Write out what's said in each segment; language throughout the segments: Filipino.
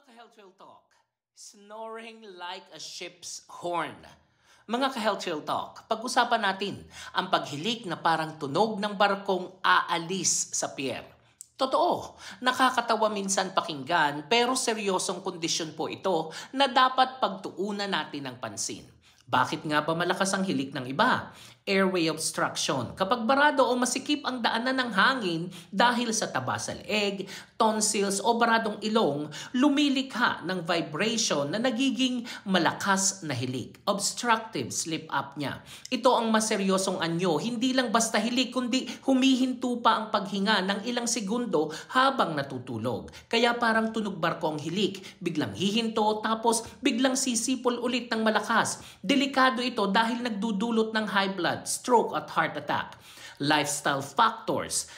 ka-Health Trail Talk, snoring like a ship's horn. Mga ka-Health Trail Talk, pag-usapan natin ang paghilik na parang tunog ng barkong aalis sa pier. Totoo, nakakatawa minsan pakinggan pero seryosong kondisyon po ito na dapat pagtuunan natin ng pansin. Bakit nga ba malakas ang hilik ng iba? Airway obstruction. Kapag barado o masikip ang daanan ng hangin dahil sa taba sa leeg, tonsils o baradong ilong, lumilikha ng vibration na nagiging malakas na hilik. Obstructive sleep apnea. Ito ang maseryosong anyo. Hindi lang basta hilik kundi humihinto pa ang paghinga ng ilang segundo habang natutulog. Kaya parang tunog barko ang hilik. Biglang hihinto tapos biglang sisipol ulit ng malakas. Delikado ito dahil nagdudulot ng high blood, stroke at heart attack. Lifestyle factors.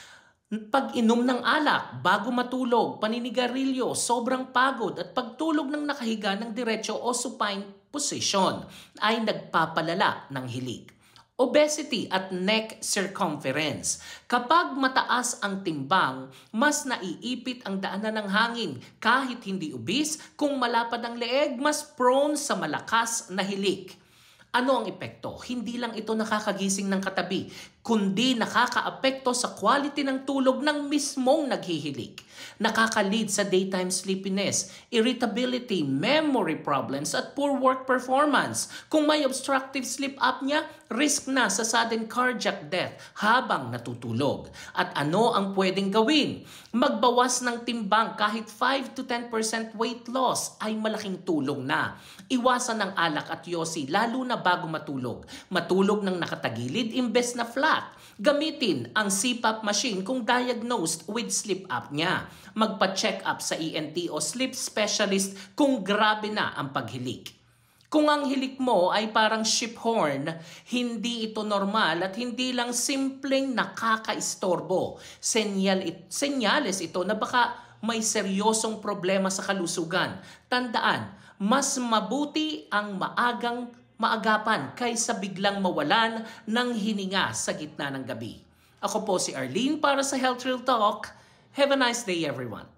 Pag-inom ng alak, bago matulog, paninigarilyo, sobrang pagod at pagtulog ng nakahiga ng diretso o supine position ay nagpapalala ng hilik. Obesity at neck circumference. Kapag mataas ang timbang, mas naiipit ang daanan ng hangin. Kahit hindi obese, kung malapad ang leeg, mas prone sa malakas na hilik. Ano ang epekto? Hindi lang ito nakakagising ng katabi, kundi nakakaapekto sa quality ng tulog ng mismong naghihilik. Nakaka-lead sa daytime sleepiness, irritability, memory problems at poor work performance. Kung may obstructive sleep apnea, risk na sa sudden cardiac death habang natutulog. At ano ang pwedeng gawin? Magbawas ng timbang kahit 5 to 10% weight loss ay malaking tulong na. Iwasan ng alak at yosi lalo na bago matulog. Matulog ng nakatagilid imbes na flat. Gamitin ang CPAP machine kung diagnosed with sleep apnea. Magpa-check up sa ENT o sleep specialist kung grabe na ang paghilik. Kung ang hilik mo ay parang ship horn, hindi ito normal at hindi lang simpleng nakakaistorbo. Senyales ito na baka may seryosong problema sa kalusugan. Tandaan, mas mabuti ang maagapan kaysa biglang mawalan ng hininga sa gitna ng gabi. Ako po si Arlene para sa Health Trail Talk. Have a nice day everyone.